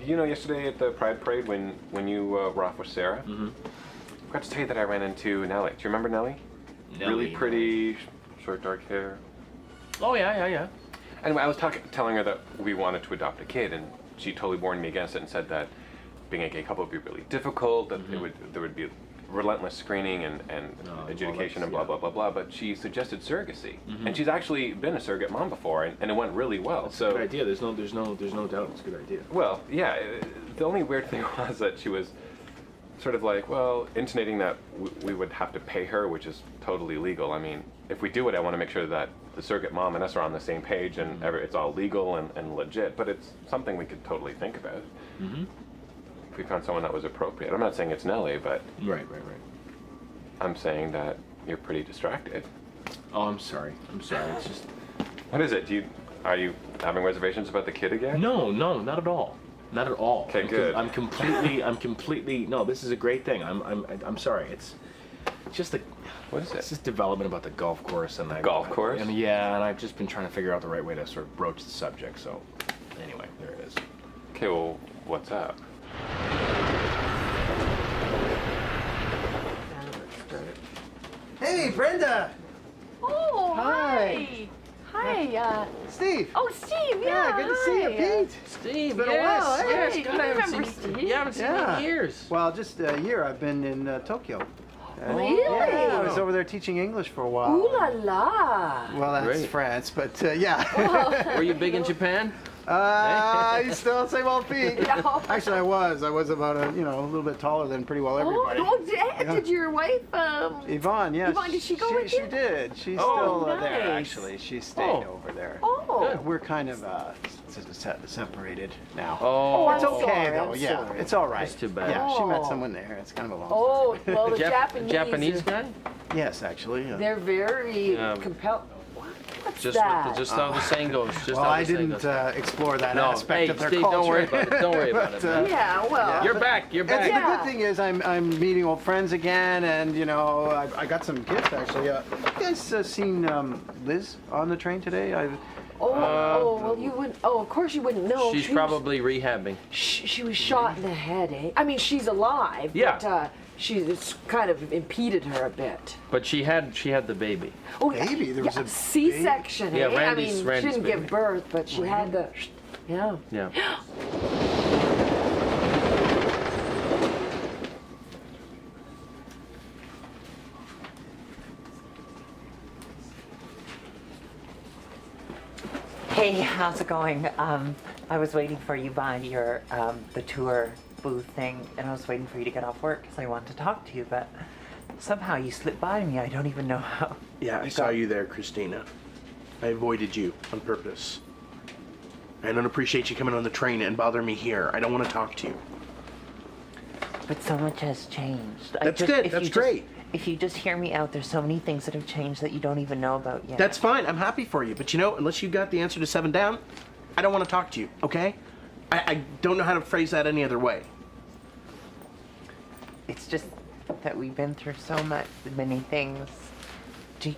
You know, yesterday at the Pride Parade when you were off with Sarah, I forgot to tell you that I ran into Nellie. Do you remember Nellie? Really pretty, short dark hair. Oh yeah. Anyway, I was telling her that we wanted to adopt a kid, and she totally warned me against it and said that being a gay couple would be really difficult, that there would be relentless screening and adjudication and blah, blah, blah, blah. But she suggested surrogacy. And she's actually been a surrogate mom before, and it went really well. That's a good idea. There's no doubt it's a good idea. Well, yeah. The only weird thing was that she was sort of like, well, intimating that we would have to pay her, which is totally legal. I mean, if we do it, I want to make sure that the surrogate mom and us are on the same page and it's all legal and legit, but it's something we could totally think about. If we found someone that was appropriate. I'm not saying it's Nellie, but... Right. I'm saying that you're pretty distracted. Oh, I'm sorry. It's just... What is it? Are you having reservations about the kid again? No, not at all. Not at all. Okay, good. I'm completely. No, this is a great thing. I'm sorry. It's just the. What is it? It's just development about the golf course and golf course. And yeah, and I've just been trying to figure out the right way to sort of broach the subject. So, anyway, there it is. Okay, well, what's up? Hey, Brenda! Oh, Hi. Hi, Steve! oh, Steve, yeah. Good to see you, hi. Pete. Steve, been a while, eh? Hey, you remember Steve? You haven't seen me in years. Well, just a year I've been in Tokyo. Really? Yeah, I was over there teaching English for a while. Ooh la la. Well, that's Great. France, but yeah. Were you big in Japan? You still same old Pete. No. Actually, I was about a little bit taller than pretty well everybody. Did your wife, Yvonne, yeah. Yvonne, did she go with you? She did. She's Oh, still there, nice. actually. She stayed Oh. over there. Oh. We're kind of separated now. Oh, It's okay sorry, though. I'm yeah, sorry. it's all right. That's too bad. Yeah, she met Oh. someone there. It's kind of a long Oh, story. well, the Japanese Japanese guy? Yes, actually. they're very Yeah. compelled. What's Just that? just how the saying goes. Just Well, how I the saying didn't goes. explore that No, aspect hey, of their Steve, culture. don't worry about it. Don't worry about it, But, man. Yeah, well. You're back. You're And back. the Yeah. good thing is I'm meeting old friends again, and I got some gifts actually. You guys seen Liz on the train today? Well, you wouldn't. Oh, of course you wouldn't know. She's probably rehabbing. She was shot in the head, eh? I mean, she's alive. Yeah. But it's kind of impeded her a bit. But she had the baby. Oh, Baby? There was a C-section. Yeah, eh? Randy's- I mean, Randy's she didn't baby. give birth, but she had the. Yeah. Yeah. Hey, how's it going? I was waiting for you by your the tour booth thing, and I was waiting for you to get off work because I wanted to talk to you, but somehow you slipped by me. I don't even know how. Yeah, I saw you there, Christina. I avoided you on purpose. I don't appreciate you coming on the train and bothering me here. I don't want to talk to you. But so much has changed. That's good. That's great. If you just hear me out, there's so many things that have changed that you don't even know about yet. That's fine. I'm happy for you. But unless you got the answer to 7 down, I don't want to talk to you, okay? I don't know how to phrase that any other way. It's just that we've been through so many things.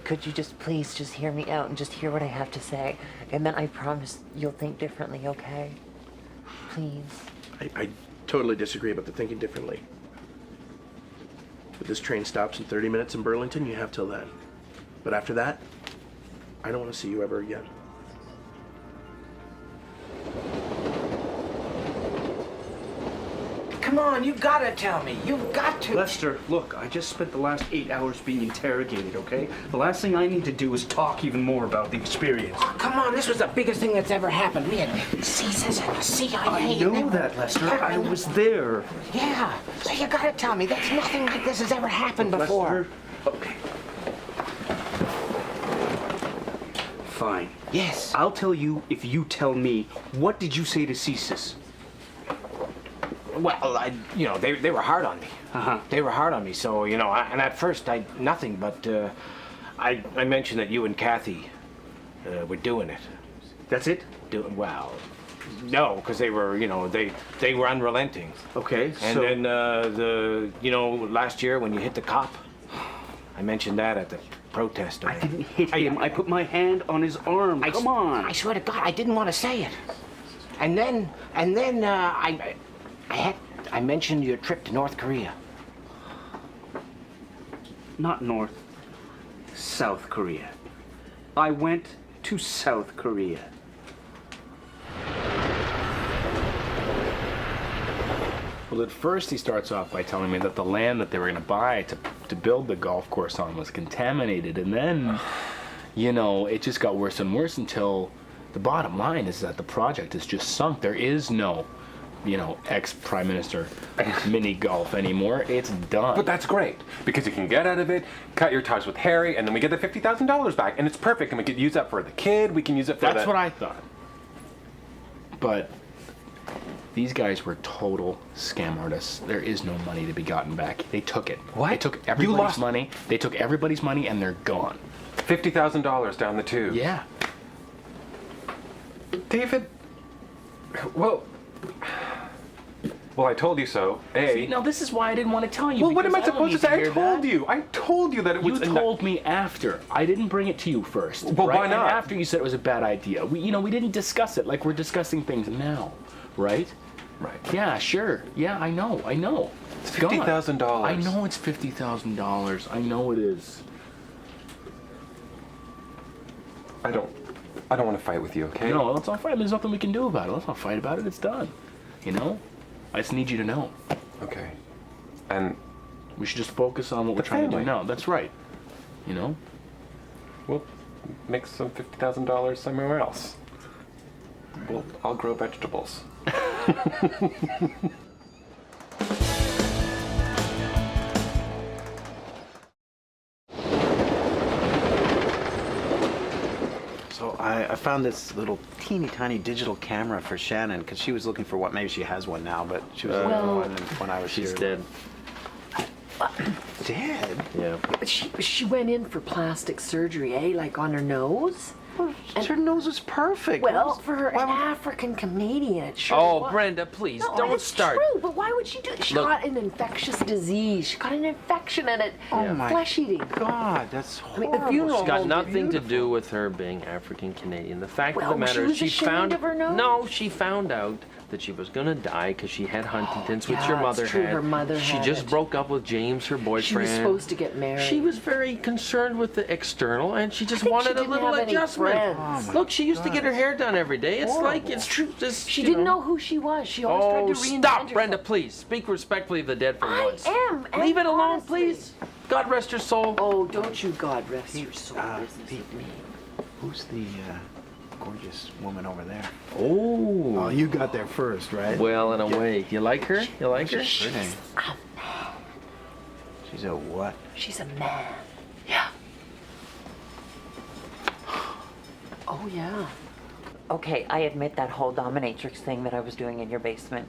Could you just please just hear me out and just hear what I have to say? And then I promise you'll think differently, okay? Please. I totally disagree about the thinking differently. If this train stops in 30 minutes in Burlington, you have till then. But after that, I don't want to see you ever again. Come on, you gotta tell me. You've got to. Lester, look, I just spent the last 8 hours being interrogated, okay? The last thing I need to do is talk even more about the experience. Oh, come on, this was the biggest thing that's ever happened. We had CSIS and the CIA. I and they know were- that, Lester. Yeah, I was there. Yeah, so you gotta tell me. That's nothing like this has ever happened before. Lester, okay. Fine. Yes. I'll tell you if you tell me. What did you say to CSIS? Well, they were hard on me. Uh-huh. They were hard on me, so, and at first, nothing, but I mentioned that you and Kathy were doing it. That's it? Well, no, because they were, they were unrelenting. Okay, And so... then, last year when you hit the cop, I mentioned that at the protest. I didn't hit him. I put my hand on his arm. Come on. I swear to God, I didn't want to say it. And then I mentioned your trip to North Korea. Not North, South Korea. I went to South Korea. Well, at first he starts off by telling me that the land that they were going to buy to build the golf course on was contaminated, and then, you know, it just got worse and worse until the bottom line is that the project is just sunk. There is no, you know, ex-prime minister mini golf anymore. It's done. But that's great because you can get out of it, cut your ties with Harry, and then we get the $50,000 back, and it's perfect. And we could use that for the kid. We can use it for That's what I thought. But these guys were total scam artists. There is no money to be gotten back. They took it. What? They took You everybody's lost- money. They took everybody's money and they're gone. $50,000 down the tube. Yeah. David. Well, I told you so. See, now this is why I didn't want to tell you. Well, what am I because don't supposed to need say? I hear told that. you. I told you that it was. You told me after. I didn't bring it to you first. Well, right? why not? And after you said it was a bad idea. We didn't discuss it like we're discussing things now, right? Right. Yeah, sure. Yeah, I know. It's gone. $50,000. I know it's $50,000. I know it is. I don't want to fight with you, okay? No, let's not fight. There's nothing we can do about it. Let's not fight about it. It's done. You know? I just need you to know. Okay. And We should just focus on what we're The trying to family. do now. That's right. You know? we'll make some $50,000 somewhere else. I'll grow vegetables. So I found this little teeny tiny digital camera for Shannon because she was looking for what. Maybe she has one now, but she was looking for Well- one when I was She's here. dead. Dead? Yeah. But she went in for plastic surgery, eh? Like on her nose. Her nose was perfect. Well, for Why an would- African Canadian, it sure Oh, was. Brenda, please No, don't it's start. true, but why would she do it? She Look. got an infectious disease. She got an infection and it Oh my flesh eating. God, that's I mean, horrible. the funeral It's got home- nothing to do with her being African Canadian. The fact Well, of the matter she is was she ashamed found of her nose? No, she found out that she was gonna die because she had Huntington's, which yeah, her it's mother true, had. her mother she had just it. broke up with James, her boyfriend. She was supposed to get married. She was very concerned with the external, and she just think wanted she a didn't little have any adjustment. friends. Look, she used to get her hair done every day. It's like it's true. Just She you didn't know who she was. She always tried Oh, to reinvent stop, herself. Brenda! Please speak respectfully of the dead for I once. am. and Leave it alone, honestly. please. God rest her soul. Oh, don't you God rest your soul. business Pete. with me. Who's the gorgeous woman over there? Oh. Oh, you got there first, right? Well, in a way. You like her? You like her? Her name. She's a what? She's a man. Yeah. Oh, yeah. Okay, I admit that whole dominatrix thing that I was doing in your basement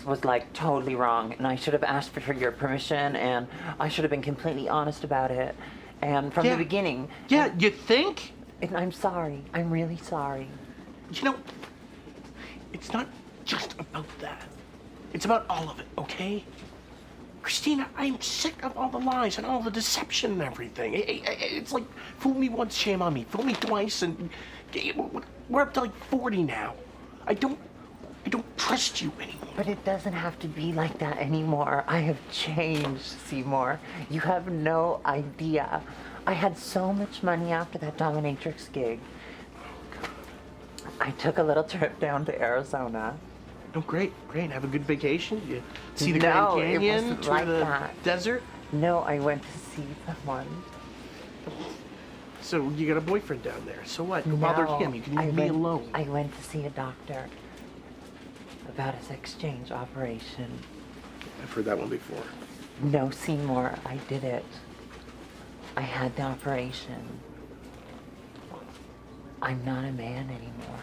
was like totally wrong, and I should have asked for your permission, and I should have been completely honest about it, and from Yeah. the beginning. Yeah, you think? And I'm sorry. I'm really sorry. You know, it's not just about that. It's about all of it, okay? Christina, I'm sick of all the lies and all the deception and everything. It's like, fool me once, shame on me. Fool me twice, and we're up to like 40 now. I don't trust you anymore. But it doesn't have to be like that anymore. I have changed, Seymour. You have no idea. I had so much money after that dominatrix gig. I took a little trip down to Arizona. Oh, great. Have a good vacation. You see the No, Grand it Canyon, wasn't tour like the that. desert. No, I went to see someone. So you got a boyfriend down there. So what? Go bother No, him. You can I leave me went- alone. I went to see a doctor about his exchange operation. I've heard that one before. No, Seymour, I did it. I had the operation. I'm not a man anymore.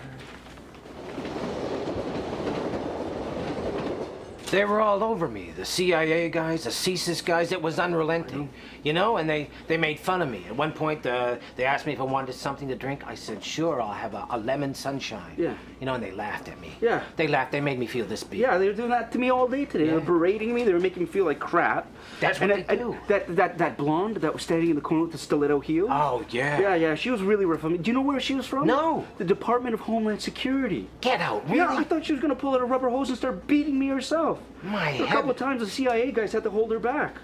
They were all over me. The CIA guys, the CSIS guys, it was unrelenting. You know, and they made fun of me. At one point, they asked me if I wanted something to drink. I said, sure, I'll have a lemon sunshine. Yeah. You know, and they laughed at me. Yeah. They laughed. They made me feel this big. Yeah, they were doing that to me all day today. They were Yeah. berating me. They were making me feel like crap. That's what they do. That blonde that was standing in the corner with the stiletto heel. Oh, yeah. Yeah. She was really rough on me. Do you know where she was from? No. The Department of Homeland Security. Get out, really? Yeah, I thought she was gonna pull out a rubber hose and start beating me herself. My A couple heaven. of times the CIA guys had to hold her back.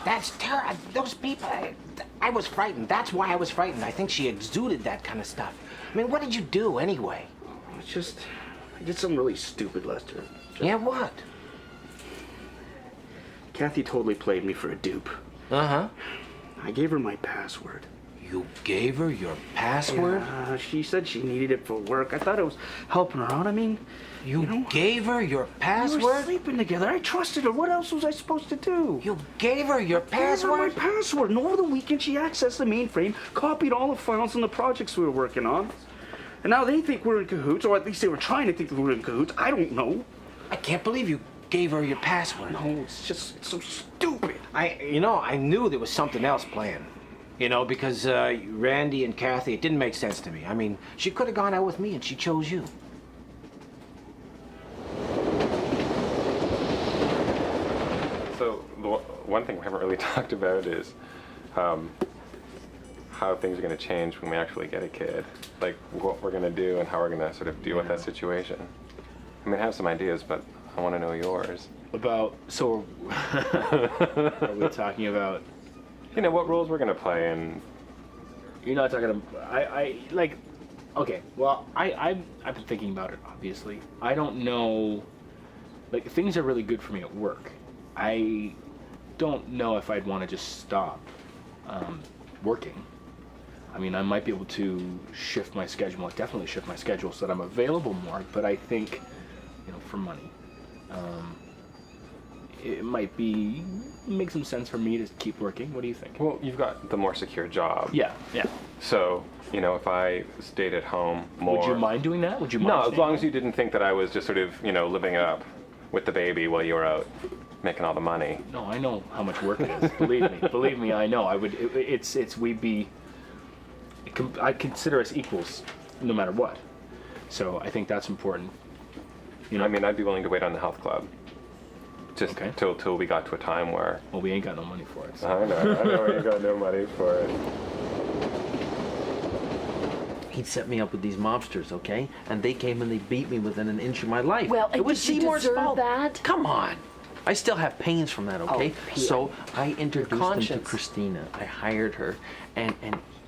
That's terrible. Those people, I was frightened. That's why I was frightened. I think she exuded that kind of stuff. I mean, what did you do anyway? I did something really stupid, Lester. Yeah, what? Kathy totally played me for a dupe. Uh-huh. I gave her my password. You gave her your password? She said she needed it for work. I thought it was helping her out. I mean, You gave her your we were password? sleeping together. I trusted her. What else was I supposed to do? You gave her your I gave her my password? password. And over the weekend, she accessed the mainframe, copied all the files on the projects we were working on. And now they think we're in cahoots, or at least they were trying to think that we were in cahoots. I don't know. I can't believe you gave her your password. No, it's so stupid. I knew there was something else planned. You know, because Randy and Kathy, it didn't make sense to me. I mean, she could have gone out with me and she chose you. So the one thing we haven't really talked about is how things are going to change when we actually get a kid. Like what we're going to do and how we're going to sort of deal with that situation. I mean, I have some ideas, but I want to know yours. About, so are we talking about, You know, what roles we're going to play and you're not talking about, I like, okay, well, I've been thinking about it, obviously. I don't know, like, things are really good for me at work. I don't know if I'd want to just stop working. I mean, I might be able to shift my schedule, definitely shift my schedule so that I'm available more, but I think, you know, for money, it might make some sense for me to keep working. What do you think? well, you've got the more secure job. Yeah. So, you know, if I stayed at home more. Would you mind doing that? Would you mind? No, as staying long home? as you didn't think that I was just sort of, you know, living up with the baby while you were out making all the money. No, I know how much work it is. Believe me, I know. I would. We'd be. I consider us equals, no matter what. So I think that's important. You know, I mean, I'd be willing to wait on the health club. Just Okay. till we got to a time where. well, we ain't got no money for it. So. I know, you got no money for it. He'd set me up with these mobsters, okay? And they came and they beat me within an inch of my life. Well, it and was did you Seymour's deserve fault. that? Come on. I still have pains from that, okay? Peter. So I introduced them to conscience. Christina. I hired her, and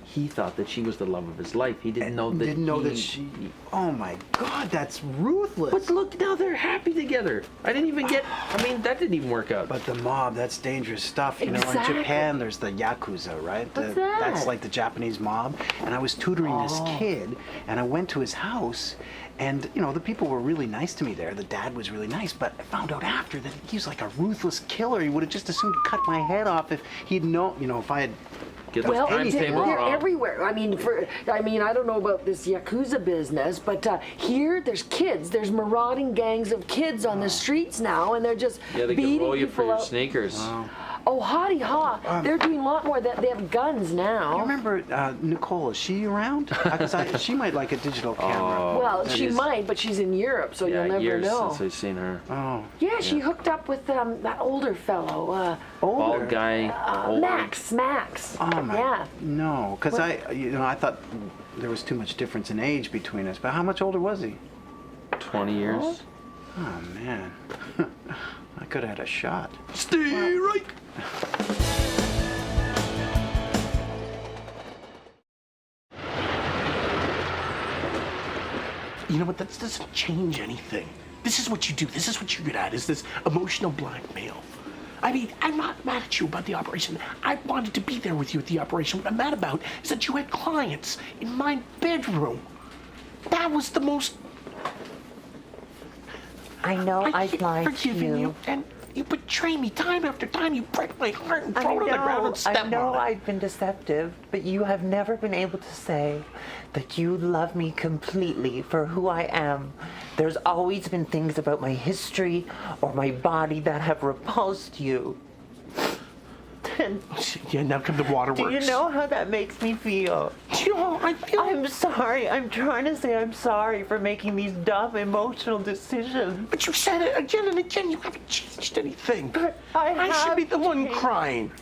he thought that she was the love of his life. He didn't know that. Didn't know that she. Oh my God, that's ruthless. But look, now they're happy together. I didn't even get. I mean, that didn't even work out. But the mob, that's dangerous stuff. You know, in Exactly. Japan, there's the Yakuza, right? What's That's that? like the Japanese mob. And I was tutoring this kid, and I went to his house, and, you know, the people were really nice to me there. The dad was really nice, but I found out after that he was like a ruthless killer. He would have just as soon cut my head off if he'd known, you know, if I had. Get the Well, timetable they're wrong. everywhere. I mean, I don't know about this Yakuza business, but here there's kids. There's marauding gangs of kids on the streets now, and they're just Yeah, they beating can roll you for people your out. sneakers. Oh, hotty ha! They're doing a lot more. They have guns now. You remember Nicole? Is she around? Because she might like a digital camera. Well, she might, but she's in Europe, so Yeah, you'll never years know. since I've seen her. Oh, Yeah, she hooked up with that older fellow, older. Bald guy, old. Max. Oh my. Yeah. No, because I thought there was too much difference in age between us. But how much older was he? 20 years. Oh man, I could have had a shot. Stay right. You know what? That doesn't change anything. This is what you do. This is what you're good at, is this emotional blackmail. I mean, I'm not mad at you about the operation. I wanted to be there with you at the operation. What I'm mad about is that you had clients in my bedroom. That was the most... I know I've hate lied to forgiving you. and you betray me time after time. You break my heart and throw it on the ground and step I know on it. I've been deceptive, but you have never been able to say that you love me completely for who I am There's always been things about my history or my body that have repulsed you. And Yeah, now come the waterworks. do you know how that makes me feel? Do you know how I feel? I'm sorry. I'm trying to say I'm sorry for making these dumb emotional decisions. But you said it again and again. You haven't changed anything. But I should have be the one changed. crying.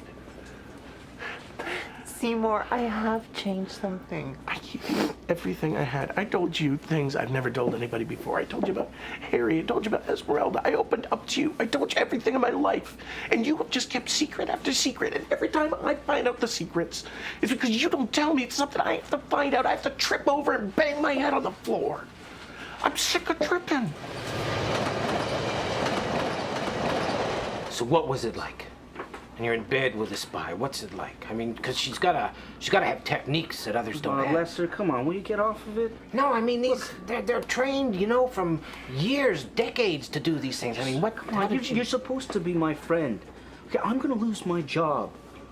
Seymour, I have changed something. I gave you everything I had. I told you things I've never told anybody before. I told you about Harry. I told you about Esmeralda. I opened up to you. I told you everything in my life. And you just kept secret after secret. And every time I find out the secrets, it's because you don't tell me. It's something I have to find out. I have to trip over and bang my head on the floor. I'm sick of tripping. So what was it like? And you're in bed with a spy. What's it like? I mean, because she's gotta have techniques that others don't have. Lester, come on, will you get off of it? No, I mean they're trained, you know, from years, decades to do these things. I mean, what? Come on, you're supposed to be my friend. Okay, I'm gonna lose my job.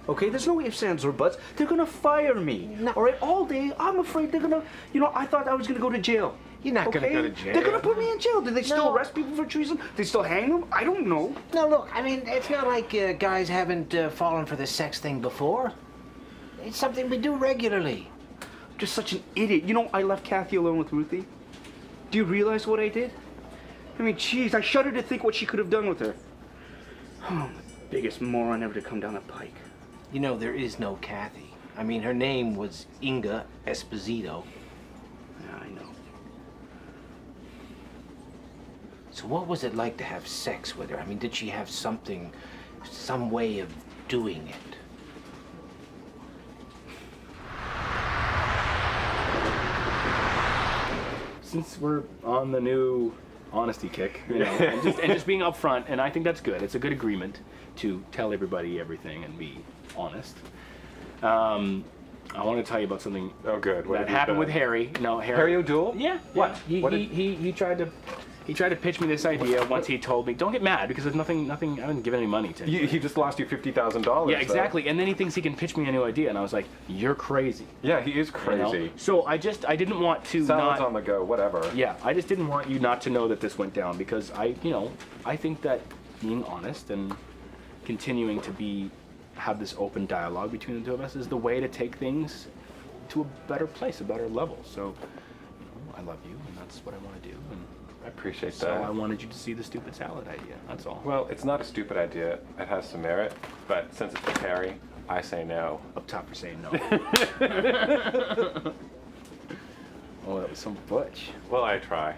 Okay, there's no ifs, ands, or buts. They're gonna fire me. No. All right, all day. I'm afraid they're gonna. I thought I was gonna go to jail. You're not gonna Okay? go to jail. They're gonna put me in jail. Do they still No. arrest people for treason? They still hang them? I don't know. No, look, I mean, it's not like guys haven't fallen for the sex thing before. It's something we do regularly. I'm just such an idiot. I left Kathy alone with Ruthie. Do you realize what I did? I mean, jeez, I shudder to think what she could have done with her. Oh, I'm the biggest moron ever to come down the pike. You know, there is no Kathy. I mean, her name was Inga Esposito. Yeah, I know. So what was it like to have sex with her? I mean, did she have some way of doing it? Since we're on the new honesty kick, and just being upfront, and I think that's good. It's a good agreement to tell everybody everything and be honest. I want to tell you about something Oh, good. What that have you happened done? with Harry. No, Harry O'Doul? Yeah. What? Yeah. What He tried to pitch me this idea once he told me, don't get mad because there's nothing, I didn't give any money to him. He just lost you $50,000. Yeah, exactly. And then he thinks he can pitch me a new idea, and I was like, you're crazy. Yeah, he is you know? crazy. So I didn't want to Salads not. on the go, whatever. Yeah, I just didn't want you not to know that this went down because I think that being honest and continuing to have this open dialogue between the two of us is the way to take things to a better place, a better level. So, I love you, and that's what I want to do. And I appreciate so that. I wanted you to see the stupid salad idea. That's all. Well, it's not a stupid idea. It has some merit, but since it's with Harry, I say no. Up top for saying no. Oh, that was some butch. Well, I try.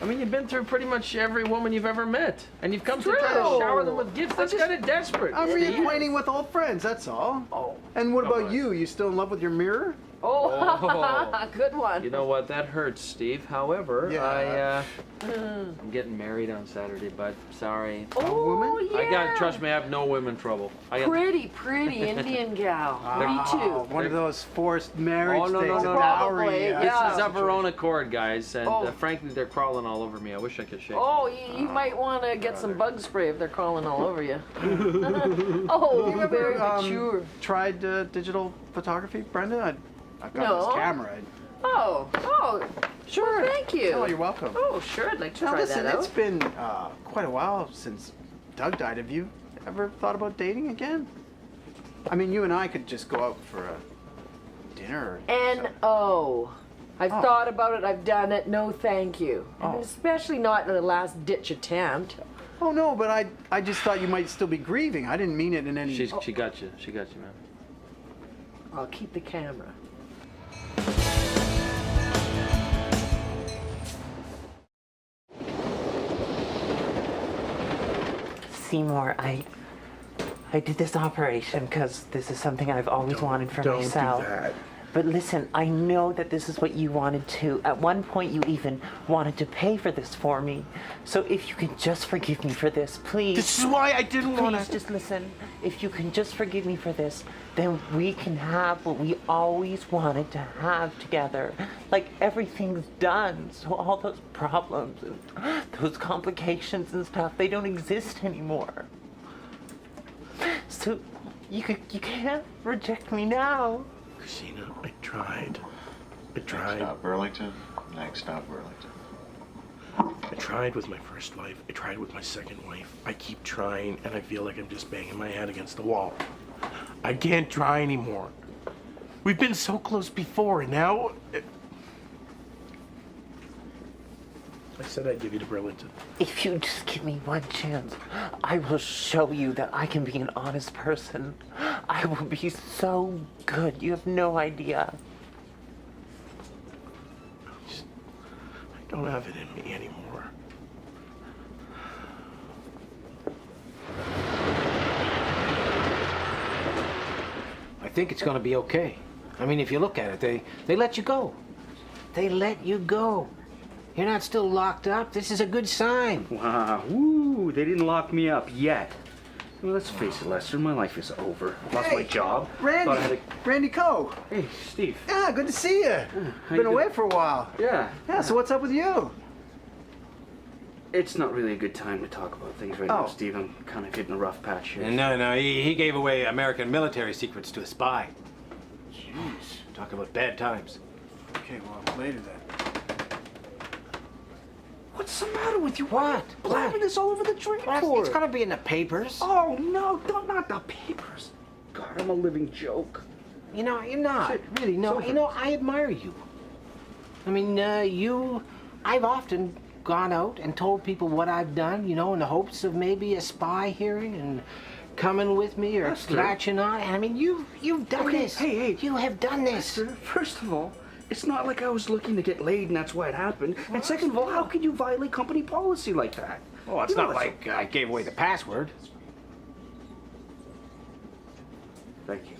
I mean, you've been through pretty much every woman you've ever met, and you've come to try to shower them with gifts. That's kind of desperate. I'm Steve. reacquainting with old friends, that's all. Oh. And what about you? You still in love with your mirror? Oh, good one. You know what? That hurts, Steve. However, Yeah. I'm getting married on Saturday, but sorry. Oh, woman? yeah. Trust me, I have no women trouble. I got, Pretty Indian gal. Me too. One of those forced marriage Oh, no, things. no, a no. dowry, Probably, uh, yeah. this is of her own accord, guys, and Oh. frankly, they're crawling all over me. I wish I could shake. Oh, you might want to get some bug spray if they're crawling all over you. Oh, You ever very mature. tried digital photography, Brenda? I've got No. this camera. Oh, sure. Well, thank you. Oh, you're welcome. Oh, sure. I'd like to Now try listen, that it's out. been quite a while since Doug died. Have you ever thought about dating again? I mean, you and I could just go out for a dinner. Or N-O. I've Oh. thought about it. I've done it. No, thank you. And Oh. especially not the last ditch attempt. Oh no, but I just thought you might still be grieving. I didn't mean it in any. She got you. She got you, man. I'll keep the camera. Seymour, I did this operation because this is something I've always wanted for myself. Don't do that. But listen, I know that this is what you wanted too. At one point, you even wanted to pay for this for me. So if you can just forgive me for this, please. This is why I didn't want Please to. just listen. If you can just forgive me for this, then we can have what we always wanted to have together. Like everything's done. So all those problems and those complications and stuff, they don't exist anymore. So you can't reject me now. Christina, I tried. tried. Stop Burlington. Next stop Burlington. I tried with my first wife. I tried with my second wife. I keep trying, and I feel like I'm just banging my head against the wall. I can't try anymore. We've been so close before, and now... I said I'd give you to Burlington. If you just give me one chance, I will show you that I can be an honest person. I will be so good. You have no idea. I don't have it in me anymore. I think it's gonna be okay. I mean, if you look at it, they let you go. They let you go. You're not still locked up. This is a good sign. Wow, woo, they didn't lock me up yet. Well, let's face it, Lester, my life is over. I lost my job. Randy, Thought I had Randy Coe. Hey, Steve. Yeah, good to see you. how Been you away doing? for a while. Yeah. Yeah, so what's up with you? It's not really a good time to talk about things right now, Oh. Steve. I'm kind of hitting a rough patch here. No, he gave away American military secrets to a spy. Jeez. Talk about bad times. Okay, well, later then. What's the matter with you? What? Blabbing this all over the train Well, for? it's gonna be in the papers. Oh, no, not the papers. God, I'm a living joke. You know, you're not. Shit, Really, no. it's You know, I admire you. I mean, I've often gone out and told people what I've done, you know, in the hopes of maybe a spy hearing and coming with me or That's true. latching on. I mean, you've done Okay, this. hey. You have done this. Lester, first of all, it's not like I was looking to get laid and that's why it happened. And second of all, how could you violate company policy like that? Well, it's You know not that's- like I gave away the password. Thank you.